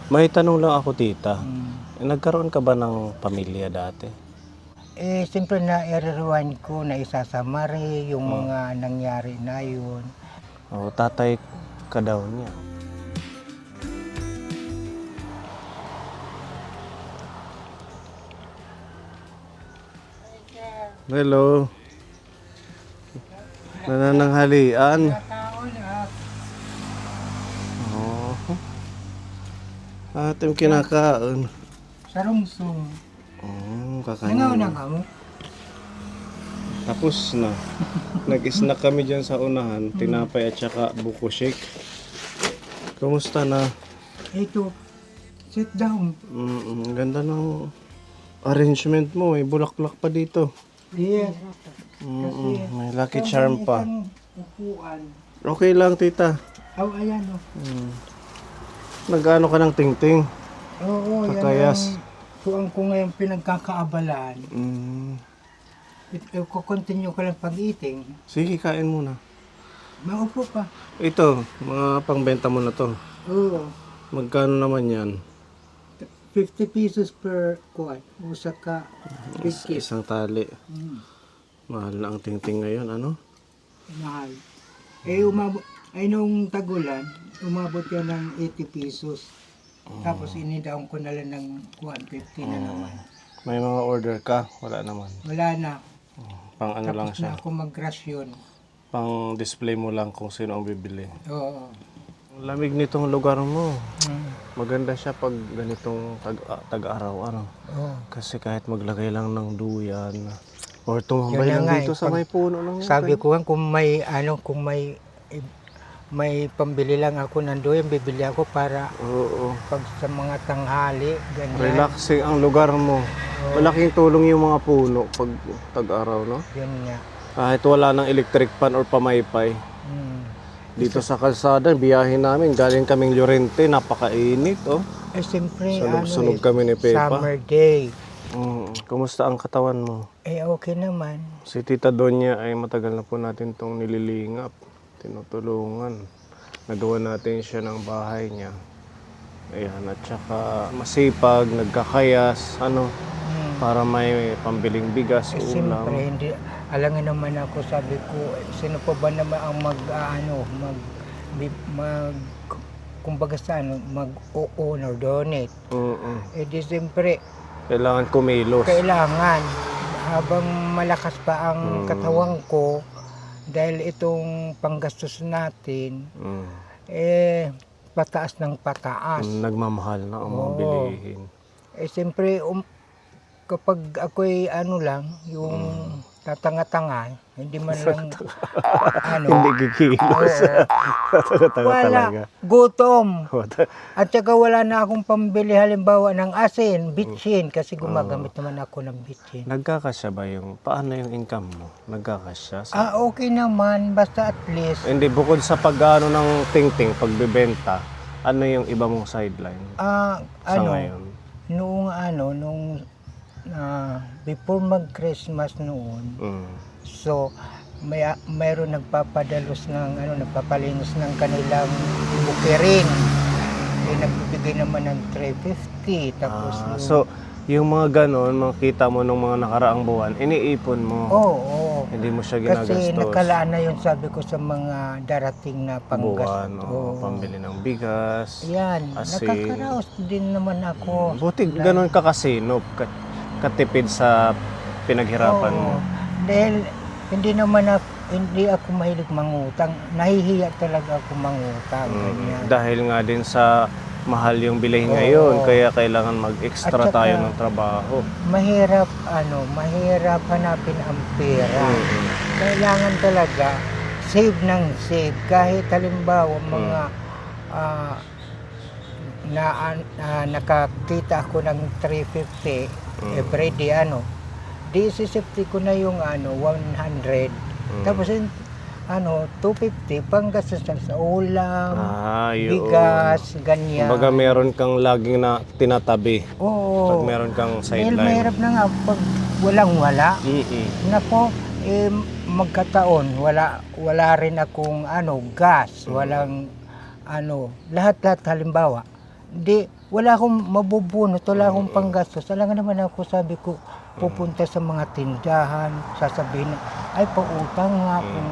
May tanong lang ako, tita. Mm. Nagkaroon ka ba ng pamilya dati? Siyempre na-rewind ko na isasamari yung mga nangyari na yun. O, tatay ka daw niya. Hello. Nanananghalian. Oh. Ating kinakain. Sarungsong. Kakain. Nangaw na ka mo? Tapos na. Nag-snack kami dyan sa unahan. Tinapay at saka buko shake. Kumusta na? Ito, sit down. Ganda ng arrangement mo. May bulaklak pa dito. Yes. May lucky charm pa. Upuan. Okay lang, tita. Oh, ayan o. Nag-ano ka ng ting-ting? Oo, yan Kakayas. ang tuwang ko ngayon pinagkakaabalaan. Continue ko lang pag-eating. Sige, kain muna. Maupo pa. Ito, mga pangbenta mo na to. Oo. Magkano naman yan? 50 pesos per kuwan. Usa ka biscuit. Isang tali. Mm, Mahal na ang ting-ting ngayon, ano? mahal. Nung tagulan, umabot yan ng 80 pesos. Tapos inidaon ko na lang ng 150 na naman. May mga order ka? Wala naman. Wala na. Pang ano lang Tapos siya. na ako mag-rasyon. Pang display mo lang kung sino ang bibili. Oo. Ang lamig nitong lugar mo. Mm. Maganda siya pag ganitong tag-araw, ano? Oo. Kasi kahit maglagay lang ng duyan or tumambay Yun na lang nga dito eh, sa may puno lang yan. Sabi ko nga kung may pambili lang ako ng doon, bibili ako para Oo. pag sa mga tanghali, ganyan. Relaxing ang lugar mo. Malaking tulong yung mga puno pag tag-araw, no? Yun nga. Kahit wala ng electric fan or pamaypay. Mm. Dito sa kalsada, biyahe namin, galing kaming Llorente, napakainit, oh. Siyempre, Sunog-sunog kami ni Pepa. summer day. Kumusta ang katawan mo? Okay naman. Si Tita Donya ay matagal na po natin tong nililingap, tinutulungan. Nagawa natin siya ng bahay niya. Ayan, at saka masipag, nagkakayas, para may pambiling bigas, ulam. Siyempre, alam nga naman ako, sabi ko, sino pa ba naman ang kumbaga sa mag-own or donate. Di siyempre, Kailangan kumilos. kailangan, habang malakas pa ang katawan ko, dahil itong panggastos natin, pataas ng pataas. Nagmamahal na ang mga Oo. bilihin. Siyempre, kapag ako'y yung tatanga-tanga, hindi man lang, Hindi gigilos. Tanga wala, talaga. gutom. At saka wala na akong pambili halimbawa ng asin, bitchin, kasi gumagamit naman ako ng bitchin. Nagkakasya ba paano yung income mo? Nagkakasya? Okay naman, basta at least. Hindi, bukod sa pag-ano ng ting-ting, pagbibenta, ano yung iba mong sideline? Sa ngayon? Nung before mag-Christmas noon, so mayroon nagpapalinis ng kanilang bukirin. Nagbibigay naman ng 350, tapos So, yung mga ganon, makita mo nung mga nakaraang buwan, iniipon mo. Oo. Hindi mo siya Kasi ginagastos. nakalaan na yun, sabi ko, sa mga darating na Buwan, panggastos. pambili ng bigas. Yan, asin. nakakaraos din naman ako. Buti ganon ka kasinop, katipid sa pinaghirapan mo. Dahil hindi ako mahilig mangutang. Nahihiya talaga ako mangutang. Ganyan. Dahil nga din sa mahal yung bilihin ngayon, kaya kailangan mag-extra At saka, tayo ng trabaho. Mahirap hanapin ang pera. Kailangan talaga save ng save. Kahit halimbawa mga nakakita ako ng 350 everyday, di isisipti ko na yung 100. Tapos 250 panggastos sa ulam, Yun. bigas, ganyan. Kumbaga meron kang laging na tinatabi. Oo. Pag meron kang Dahil sideline. mahirap na nga pag walang-wala. Nako, magkataon, wala rin akong gas, walang lahat halimbawa. Di wala akong mabubunot, wala akong panggastos. Alam naman ako, sabi ko, pupunta sa mga tindahan, sasabihin, ay pautang nga kung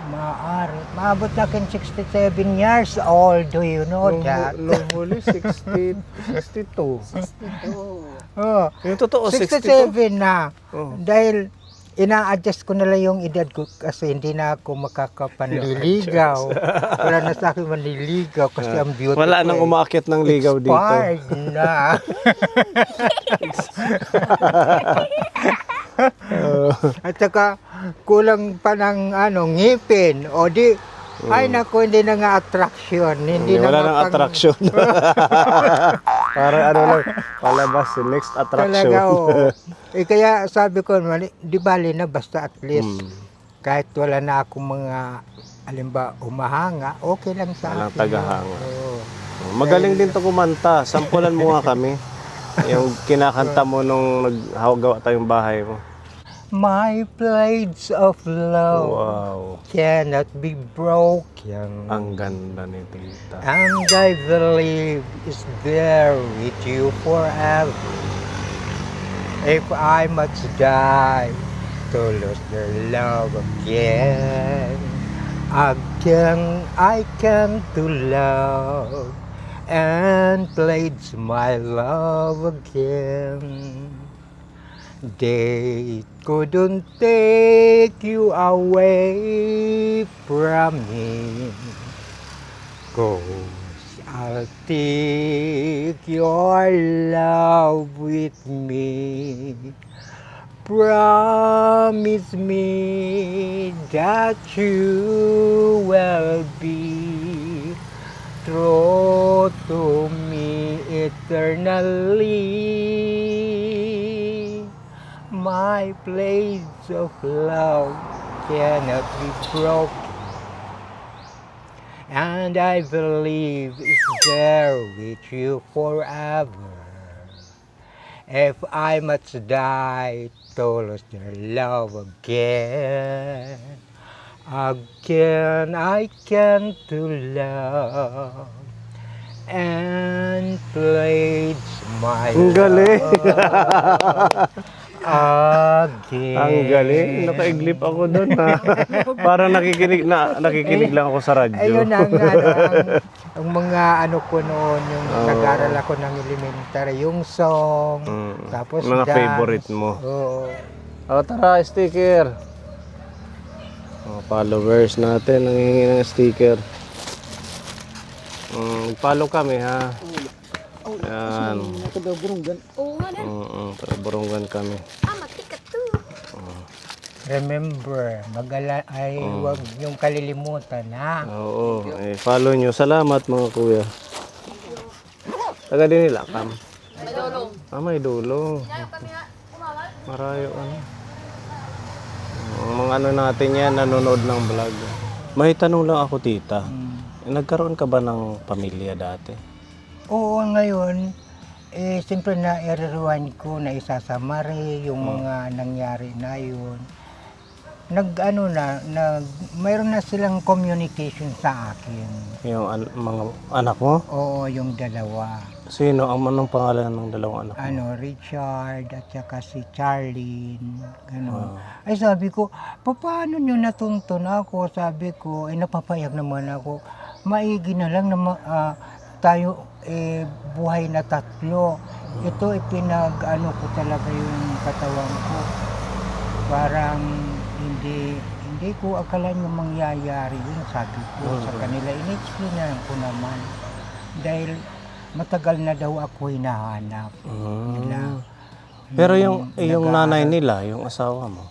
maaari. Maabot na akin 67 years old, do you know that? Nung huli, 62. 62. Oh, Yung totoo, 67 62. na. Oh. Dahil ina-adjust ko na lang yung edad ko kasi hindi na ako makakapanliligaw. Wala na sa akin manliligaw kasi ang beauty Wala ko nang eh. umaakit ng ligaw dito. Expired na. At saka kulang pa ng ngipin. O di, ay naku, hindi na nga attraction. Hindi na Wala nga nang pang- attraction. Para lang, palabas, next attraction. Talaga, oo. Kaya sabi ko, di bali na basta at least kahit wala na akong mga, alimba, umahanga, okay lang sa Walang akin. tagahanga. Oo. Magaling din to kumanta. Sampulan mo nga kami. Yung kinakanta mo nung naghagawa tayong bahay mo. My blades of love Wow. cannot be broken. Ang ganda ni Tita. And I believe is there with you forever. If I must die to lose their love again, I can to love and pledge my love again. They couldn't take you away from me, 'cause I'll take your love with me. Promise me that you will be true to me eternally. My place of love cannot be broken, and I believe it's there with you forever. If I must die to lose your love again, I can to love and pledge my Ang galing. again. Ang galing. Nakaiglip ako doon ha. Parang nakikinig lang ako sa radyo. Ayun ang mga ko noon, yung nag-aral ako ng elementary, yung song, tapos Mga dance. favorite mo. Oo. Tara, sticker. Followers natin, nangingi ng sticker. Follow kami ha. Yan. Nakadaburunggan. Oo nga na. Burunggan kami. Matikat to. Remember, huwag yung kalilimutan ha. Oo. Follow nyo. Salamat mga kuya. Taga din nila, Kam. May dolong. May dulong. Kami nga, kumawal. Marayo Ang mga natin yan, nanonood ng vlog. May tanong lang ako, tita. Nagkaroon ka ba ng pamilya dati? Oo, ngayon, siyempre na i-rewind ko na isasamari yung mga nangyari na yun. Mayroon na silang communication sa akin. Yung mga anak mo? Oo, yung dalawa. Sino? Anong pangalan ng dalawang anak mo? Richard at saka si Charlene. Gano'n. Ay sabi ko, paano nyo natuntun ako? Sabi ko, napapayag naman ako. Maigi na lang na tayo buhay na tatlo. Ito ko talaga yung katawan ko. Parang hindi ko akalain yung mangyayari yun, sabi ko sa kanila. In-explain na ko naman. Dahil matagal na daw ako hinahanap nila. Pero yung nanay nila, yung asawa mo?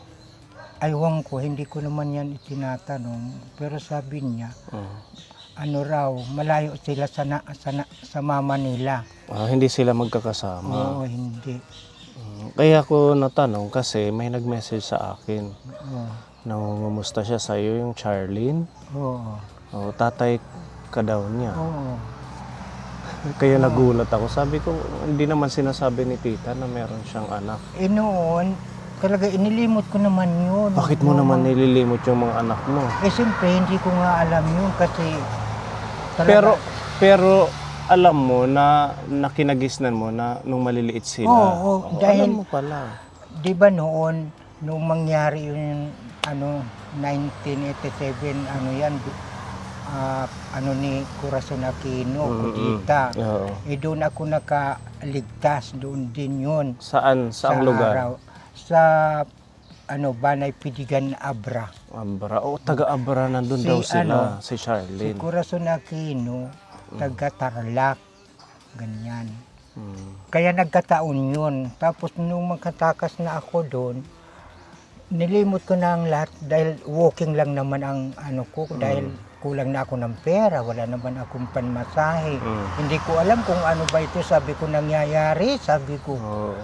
Aywan ko, hindi ko naman yan itinatanong. Pero sabi niya, malayo sila sa mama nila. Hindi sila magkakasama. Oo, hindi. Kaya ako natanong kasi may nag-message sa akin. Oo. Nangungumusta siya sa iyo, yung Charlene. Oo. Tatay ka daw niya. Oo. Kaya nagulat ako. Sabi ko, hindi naman sinasabi ni tita na meron siyang anak. Noon, talaga inilimot ko naman yun. Bakit mo naman nililimot yung mga anak mo? Siyempre, hindi ko nga alam yun kasi talaga, Pero alam mo na nakinagisnan mo na nung maliliit sila. Oo, dahil- alam mo pala. Di ba noon, nung mangyari yung ano, 1987, ano yan, ano ni Corazon Aquino, Cudita. Oo. Doon ako nakaligtas, doon din yun. Saan? Saang lugar? Araw. Sa ano, Banay Pidigan, Abra. Abra. O, taga-Abra nandun Si daw sila. ano, Si Si Charlene. Corazon Aquino, taga Tarlac. Ganyan. Mm. Kaya nagkataon yun. Tapos nung magkatakas na ako doon, nilimot ko na ang lahat dahil walking lang naman ang ano ko, dahil kulang na ako ng pera, wala naman akong panmasahe. Hindi ko alam kung ano ba ito, sabi ko nangyayari, sabi ko. Oo.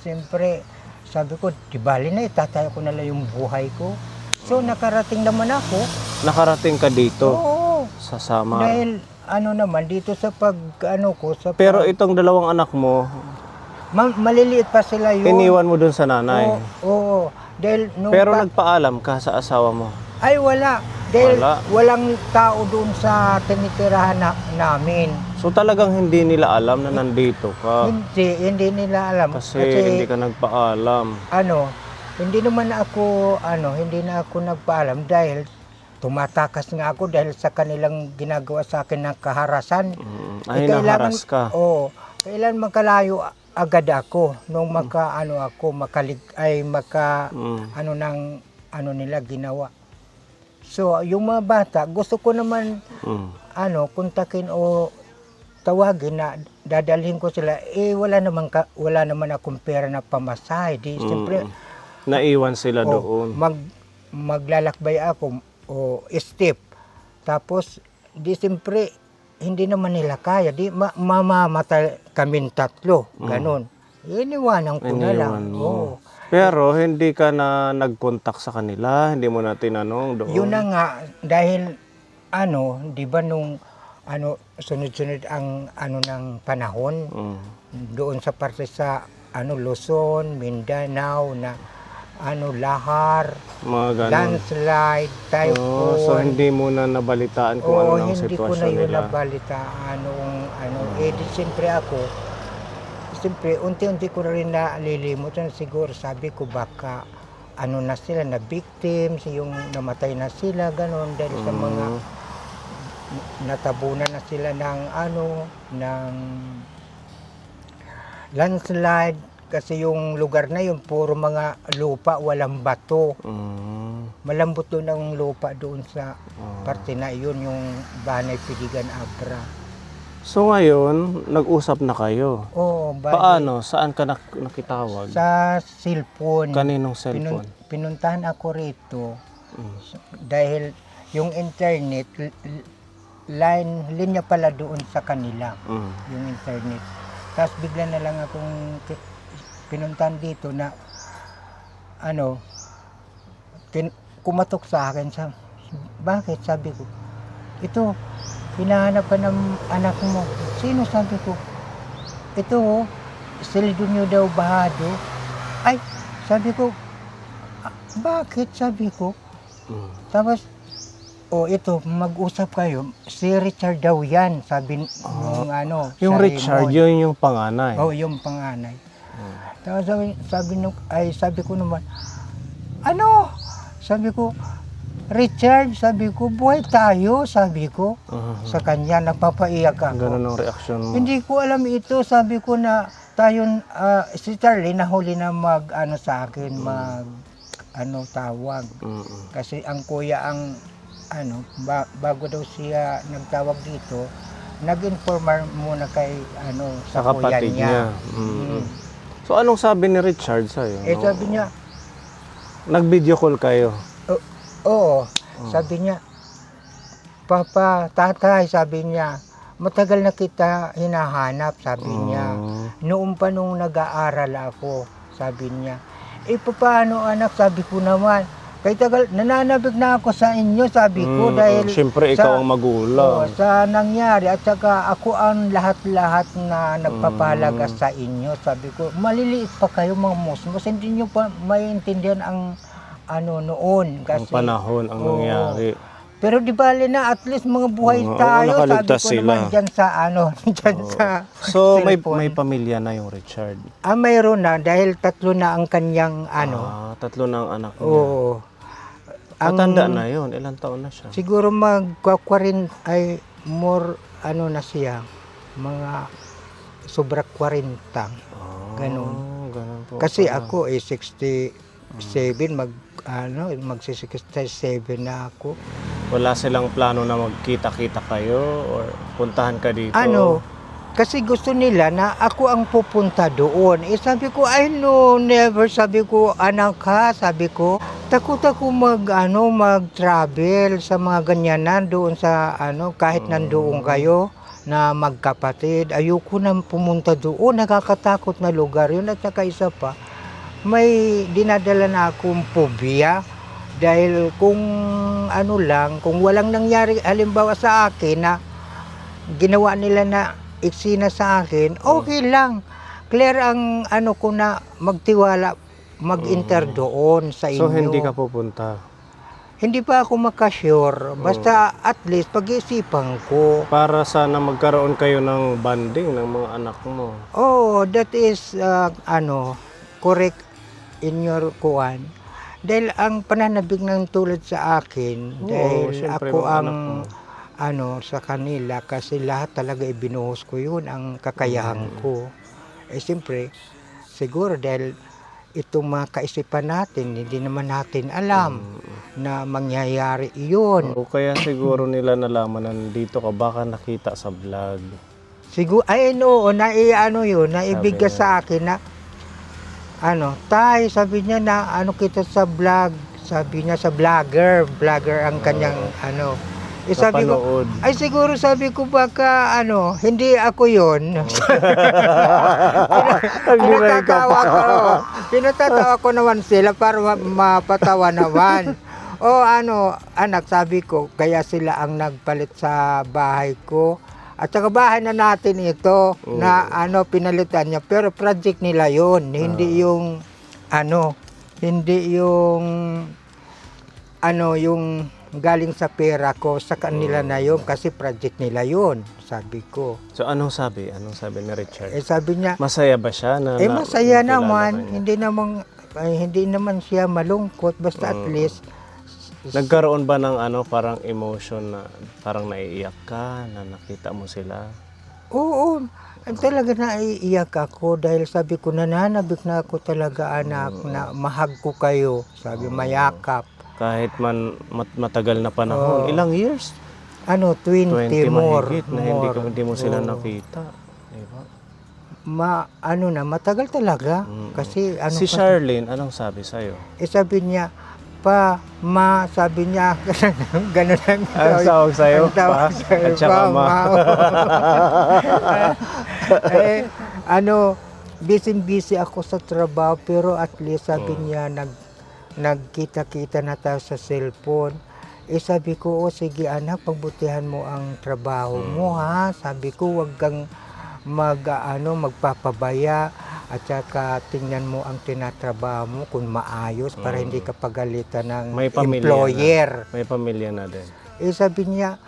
Siyempre, sabi ko, di bali na, itatayo ko na lang yung buhay ko. So, nakarating naman ako. Nakarating ka dito Oo. sa Samar. Dahil, ano naman, dito sa Pero itong dalawang anak mo, maliliit pa sila yun. iniwan mo dun sa nanay. Oo. Dahil nung Pero nagpaalam ka sa asawa mo. ay wala. Dahil Wala. walang tao doon sa tinitirahan namin. So talagang hindi nila alam na nandito ka. Hindi nila alam. Kasi hindi ka nagpaalam. Hindi na ako nagpaalam dahil tumatakas nga ako dahil sa kanilang ginagawa sa akin ng kaharasan. Ay, naharas ka. Oo. Kailan makalayo agad ako nung nila ginawa. So, yung mga bata, gusto ko naman kontakin o tawagin na dadalhin ko sila. Wala naman akong pera na pamasahe. Di siyempre Naiwan sila doon. maglalakbay ako o step. Tapos di siyempre hindi naman nila kaya. Di mamamatay kaming tatlo. Ganon. Iniwanan ko na lang. Iniwan mo. Oo. Pero hindi ka na nag-contact sa kanila, hindi mo na tinanong doon. Yun na nga, dahil di ba nung sunod-sunod ang ng panahon doon sa parte sa Luzon, Mindanao na lahar, Mga ganun. landslide, typhoon. So hindi mo na nabalitaan kung ano ang hindi ko na sitwasyon yun nila. nabalitaan di siyempre unti-unti ko rin nalilimutan siguro, sabi ko baka na sila na victims, yung namatay na sila ganon dahil sa mga natabunan na sila ng ng landslide kasi yung lugar na yun puro mga lupa, walang bato. Malambot doon ang lupa doon sa parte na yun, yung Banay Pidigan, Abra. So ngayon, nag-usap na kayo. Oo, Paano? Saan ka nakitawag? sa cellphone. Kaninong cellphone? Pinuntahan ako rito dahil yung internet, linya pala doon sa kanila, yung internet. Tapos bigla na lang akong pinuntahan dito na kumatok sa akin. Bakit? Sabi ko, ito, hinahanap ka ng anak mo. Sino? Sabi ko, ito Celedonio daw Bahado. Ay, sabi ko, bakit? Sabi ko. Tapos, ito, mag-usap kayo. Si Richard daw yan, sabi ng Yung sa Richard, Raymond. yun yung panganay. Yung panganay. Tapos sabi ko naman, sabi ko, Richard, sabi ko, buhay tayo, sabi ko. Sa kanya, nagpapaiyak ako. Ganun ang reaksyon mo. Hindi ko alam ito, sabi ko na tayo, si Charlie, nahuli na sa akin, tawag. Kasi ang kuya, bago daw siya nagtawag dito, nag-informer muna kay, Sa sa kuya kapatid niya. niya. So anong sabi ni Richard sa'yo? Sabi niya, Nag-video call kayo? oo, sabi niya, Papa, tatay, sabi niya, matagal na kita hinahanap, sabi niya. Noon pa nung nag-aaral ako, sabi niya. Paano anak, sabi ko naman, kay tagal, nananabig na ako sa inyo, sabi ko, dahil Siyempre, ikaw ang magulang. sa nangyari, at saka ako ang lahat-lahat na nagpapahalaga sa inyo, sabi ko, maliliit pa kayo mga musmos, hindi nyo pa maintindihan ang noon. Kasi, Ang panahon, ang nangyari. Pero di bale na, at least mga buhay Oo, tayo. Sabi nakaligtas ko sila. naman dyan sa dyan sa So, may cellphone. pamilya na yung Richard. Mayroon na, dahil 3 na ang kanyang 3 na ang anak niya. Oo. Matanda na yun. Ilang taon na siya? Siguro magkakwarin ay more na siya, mga sobra 40. Ganun. Ganun po. Kasi pala. ako 67, magsi-67 na ako. Wala silang plano na magkita-kita kayo or puntahan ka dito? Kasi gusto nila na ako ang pupunta doon. Sabi ko, no, never. Sabi ko, anak ka, sabi ko, takot ako mag-travel sa mga ganyanan doon sa, kahit nandoon kayo na magkapatid. Ayoko na pumunta doon, nakakatakot na lugar yun. At saka isa pa, may dinadala na akong phobia. Dahil kung kung walang nangyari, halimbawa sa akin na ginawa nila na eksena sa akin, okay lang. Clear ang ko na magtiwala, mag-enter doon sa inyo. So, hindi ka pupunta? Hindi pa ako makasure. Basta at least pag-iisipan ko. Para sana magkaroon kayo ng bonding ng mga anak mo. Oh, that is, correct in your kuwan. Dahil ang pananabig ng tulad sa akin, dahil syempre, ako mga ang anak mo. sa kanila, kasi lahat talaga ibinuhos ko yun, ang kakayahan ko. Siyempre, siguro dahil itong mga kaisipan natin, hindi naman natin alam na mangyayari iyon. O kaya siguro nila nalaman na nandito ka, baka nakita sa vlog. Siguro, naibigay sa akin na, tay, sabi niya na, kita sa vlog, sabi niya sa vlogger ang kanyang, sabi ko, Napanood. siguro sabi ko baka, hindi ako yun. Pinatatawa ko naman sila para mapatawa naman. Anak, sabi ko, kaya sila ang nagpalit sa bahay ko. At saka bahay na natin ito na pinalitan niya. Pero project nila yun. Hindi yung yung galing sa pera ko sa kanila na yun. Kasi project nila yun, sabi ko. So, anong sabi? Anong sabi ni Richard? Sabi niya, Masaya ba siya? masaya nakilala naman. ka niya? Hindi naman siya malungkot. Basta at least, Nagkaroon ba ng parang emotion na parang naiiyak ka na nakita mo sila? oo, talaga naiiyak ako dahil sabi ko nananabik na ako talaga anak na mahag ko kayo. Sabi mayakap. Kahit man matagal na panahon. Ilang years? 20 more. mahigit na hindi mo sila nakita. Diba? Matagal talaga. Kasi Si Charlene, anong sabi sa'yo? sabi niya, sabi niya, gano'n ang Anong tawag sa'yo? ang tawag Pa? sa'yo, At saka ma. Busy ako sa trabaho, pero at least sabi niya, nagkita-kita na tayo sa cellphone. Sabi ko, sige anak, pagbutihan mo ang trabaho mo ha. Sabi ko, wag kang magpapabaya. At saka tingnan mo ang tinatrabaho mo kung maayos para hindi ka pagalitan ng May pamilya employer. May pamilya na din. Sabi niya,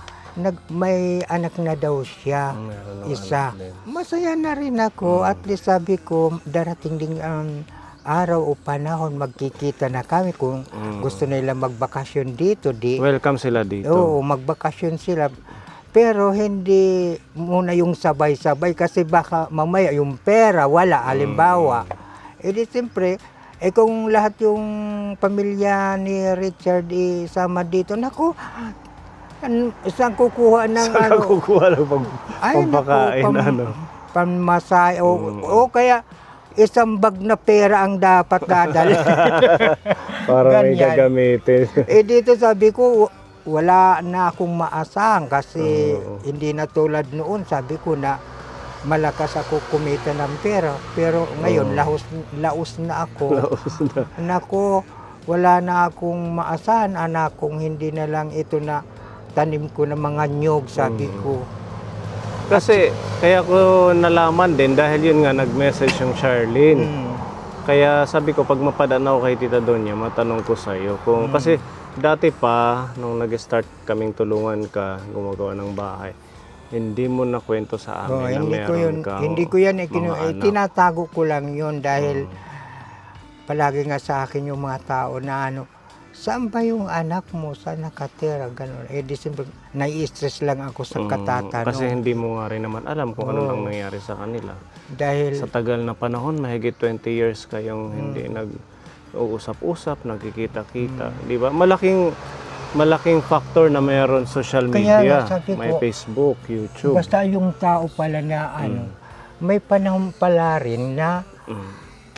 may anak na daw siya. Meron ng Isa. anak din. Masaya na rin ako. At least sabi ko, darating din ang araw o panahon, magkikita na kami kung gusto nila magbakasyon dito. Welcome sila dito. Oo, magbakasyon sila. Pero hindi muna yung sabay-sabay kasi baka mamaya yung pera wala, halimbawa. Siyempre, kung lahat yung pamilya ni Richard isama dito, naku, saan kukuha ng Saan ka kukuha ng pampakain? Pamasahe. O kaya, isang bag na pera ang dapat dadalhin. Para may Ganyan. gagamitin. Dito sabi ko, wala na akong maasahan kasi hindi na tulad noon. Sabi ko na malakas ako kumita ng pera. Pero ngayon, laos na ako. Nako, wala na akong maasahan. Anak, kung hindi na lang ito na tanim ko ng mga nyog, sabi ko. Kasi, kaya ko nalaman din dahil yun nga nag-message yung Charlene. Kaya sabi ko, pag mapadaan ako kay Tita Donya, matanong ko sa'yo. Kasi Dati pa, nung nag-start kaming tulungan ka, gumagawa ng bahay, hindi mo na kwento sa Oh, amin na hindi ko meron yun, kang hindi ko yan mga anak. tinatago ko lang yun dahil palagi nga sa akin yung mga tao na ano, saan ba yung anak mo? Saan nakatira? Ganun. Eh, di siyempre, nai-stress lang ako sa katatanong. Kasi hindi mo nga rin naman alam kung ano Oo. nang nangyari sa kanila. Dahil, Sa tagal na panahon, mahigit 20 years kayong hindi nag-uusap-usap, nagkikita-kita. Di ba? Malaking factor na mayroon social Kaya media. nga, sabi May ko, Facebook, YouTube. basta yung tao pala na ano, may panahon pala rin na Mm.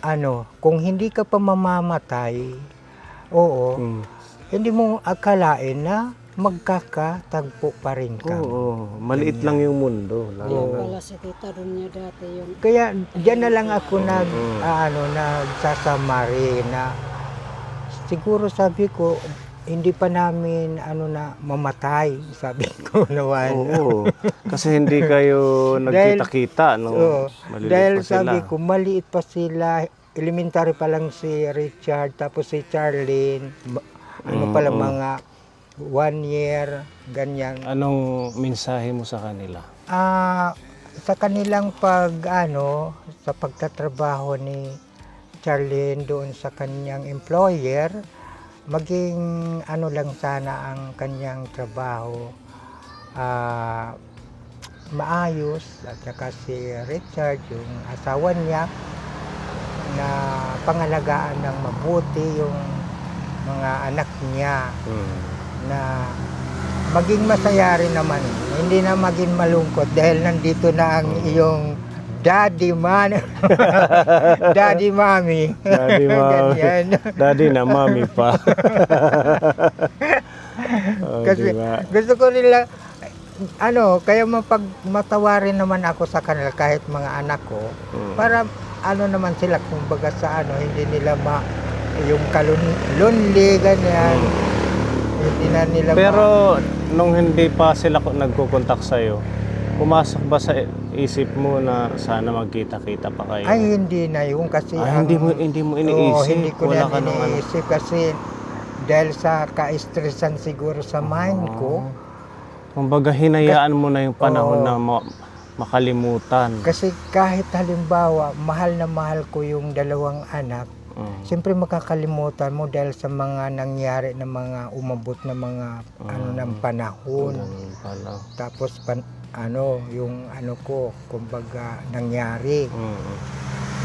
ano, kung hindi ka pa mamamatay, oo, Mm. hindi mo akalain na magkakatagpo pa rin ka. Oo, maliit lang yung mundo. Lalo na. Wala si Tita Ron niya dati yung Kaya diyan na lang ako nagsasamari na siguro sabi ko hindi pa namin na mamatay, sabi ko naman. Oo, kasi hindi kayo nagkita-kita nung Oo, maliliit dahil pa sila. sabi ko maliit pa sila, elementary pa lang si Richard, tapos si Charlene, pala mga 1 year, ganyan. Anong mensahe mo sa kanila? Sa kanilang sa pagtatrabaho ni Charlene doon sa kanyang employer, maging lang sana ang kanyang trabaho, maayos, at saka si Richard, yung asawa niya, na pangalagaan ng mabuti yung mga anak niya, na maging masaya rin naman, hindi na maging malungkot dahil nandito na ang iyong daddy man, daddy mommy. Daddy, mami. Ganyan. Daddy na mami pa. Oh, Kasi diba? gusto ko nila, kaya matawarin naman ako sa kanila kahit mga anak ko, para naman sila, kumbaga sa hindi nila yung lonely, ganyan. Hindi na nila Pero nung hindi pa sila nagkukontak sa'yo, pumasok ba sa isip mo na sana magkita-kita pa kayo? Ay, hindi na yun kasi hindi mo iniisip. Oo, hindi ko Wala na ka ng iniisip kasi dahil sa ka-stressan siguro sa mind ko. Kumbaga hinayaan mo na yung panahon na makalimutan. Kasi kahit halimbawa, mahal na mahal ko yung 2 anak, siyempre makakalimutan mo dahil sa mga nangyari na mga umabot na mga ng panahon. Ganun pala. Tapos yung ko, kumbaga nangyari.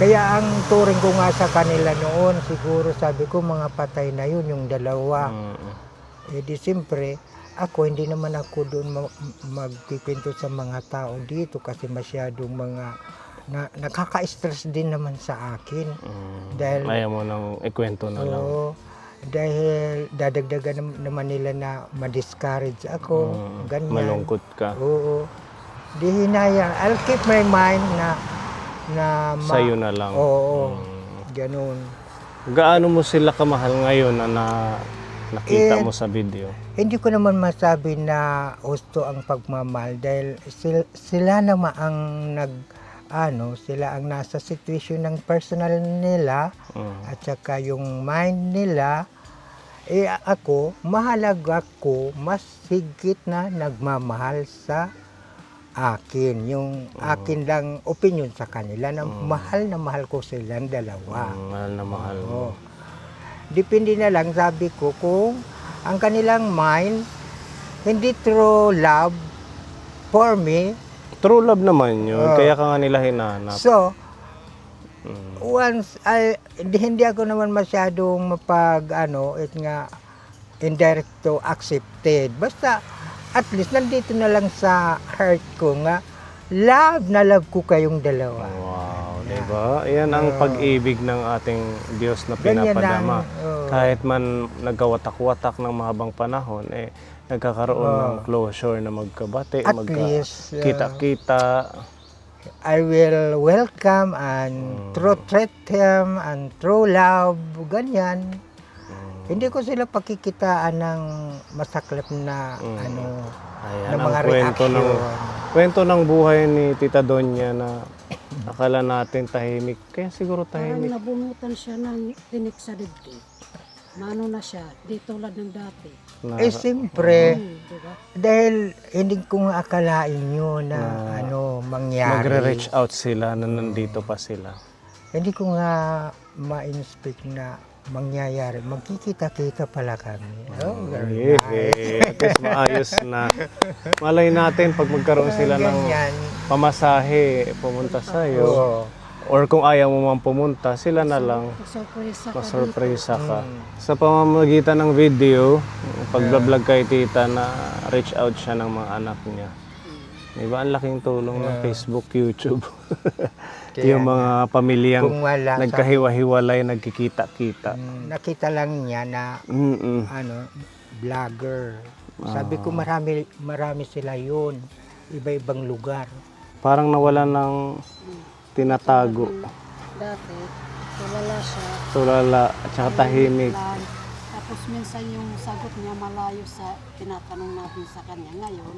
Kaya ang turing ko nga sa kanila noon, siguro sabi ko mga patay na yun, yung 2. Eh di siyempre, hindi naman ako doon magpipinto sa mga tao dito kasi masyadong mga nakaka-stress din naman sa akin. Dahil Ayaw mo nang ikwento na lang. oo, dahil dadagdagan naman nila na ma-discourage ako, ganyan. Malungkot ka. Oo. Di hinayang. I'll keep my mind na Sa'yo na lang. Oo. Ganun. Gaano mo sila kamahal ngayon na nakita mo sa video? Hindi ko naman masabi na husto ang pagmamahal dahil sila naman ang sila ang nasa situation ng personal nila at saka yung mind nila. Ako, mahalaga ko, mas higit na nagmamahal sa akin. Yung akin lang opinion sa kanila na mahal ko silang 2. Mahal na mahal mo. Depende na lang, sabi ko, kung ang kanilang mind hindi true love for me. True love naman yun. Kaya ka nga nila hinahanap. So, once hindi ako naman masyadong indirect to accepted. Basta, at least nandito na lang sa heart ko nga, love na love ko kayong 2. Wow, diba? Yan ang pag-ibig ng ating Diyos na Ganyan pinapadama. lang, Kahit man nagkawatak-watak ng mahabang panahon, nagkakaroon ng closure na magkabati, At least, kita-kita. I will welcome and true treat him and true love, ganyan. Hindi ko sila pakikitaan ng masaklap na Ayan, na ang mga kwento ng buhay ni Tita Donya na akala natin tahimik. Kaya siguro parang tahimik. nabunutan siya ng tinik sa dibdib. Mano na siya, di tulad ng dati. Na, siyempre, Diba? dahil hindi ko nga akalain yun na mangyari. magre-reach out sila na nandito pa sila. Hindi ko nga ma-inspect na mangyayari. Magkikita-kita pala kami. Oh, very nice. At least maayos na. Malay natin pag magkaroon sila ng Ganyan. pamasahe, pumunta sa'yo. Oo. Or kung ayaw mo man pumunta, sila na lang. Sorpresa ka Masurpresa ka. Mm. Sa pamamagitan ng video, pag-vlog kay tita na reach out siya ng mga anak niya. Diba, ang laking tulong ng Facebook, YouTube. Kaya Yung mga pamilyang Kung wala, nagkahiwa-hiwalay, nagkikita-kita. nakita lang niya na Mm-mm. vlogger. Sabi ko marami sila yun. Iba-ibang lugar. Parang nawala ng tinatago. Dati, tulala siya. Tulala at saka tahimik. Lang. Tapos minsan yung sagot niya malayo sa tinatanong natin sa kanya. Ngayon,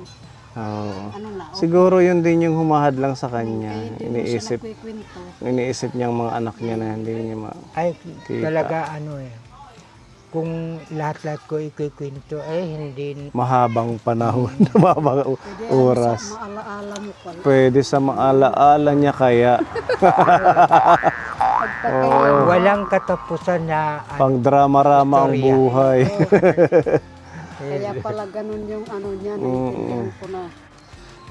Oo. ano na, Siguro yun din yung humahad lang sa kanya. hindi mo siya Iniisip, nagkikwento. iniisip niyang mga anak niya na hindi niya Ay, Kita. talaga kung lahat-lahat ko ikikwento, hindi. mahabang panahon, mahabang Pwede oras. sa maalaala mo pala. Pwede sa maalaala niya kaya Walang katapusan na pang drama-rama ang Istorya. buhay. Kaya pala ganun yung ano niya, naiintindihan ko na.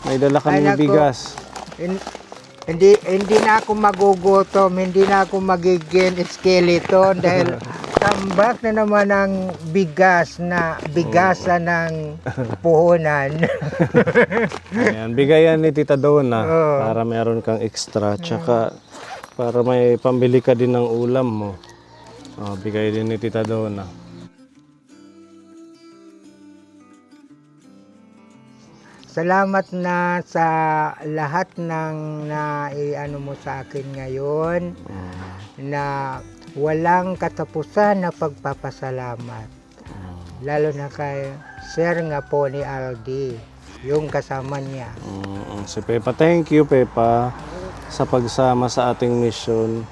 May dala kami Ay, nako. bigas. Hindi na ako magugutom, hindi na ako magiging skeleton dahil tambak na naman ang bigasan ng puhunan. Ayan, bigayan ni Tita Donna Oo. para meron kang extra. Tsaka para may pambili ka din ng ulam mo. Oh, bigay din ni Tita Donna. Salamat na sa lahat ng naiano mo sa akin ngayon na walang katapusan na pagpapasalamat. Lalo na kay Sir nga po ni Aldi, yung kasama niya. Si Pepa, thank you Pepa sa pagsama sa ating mission.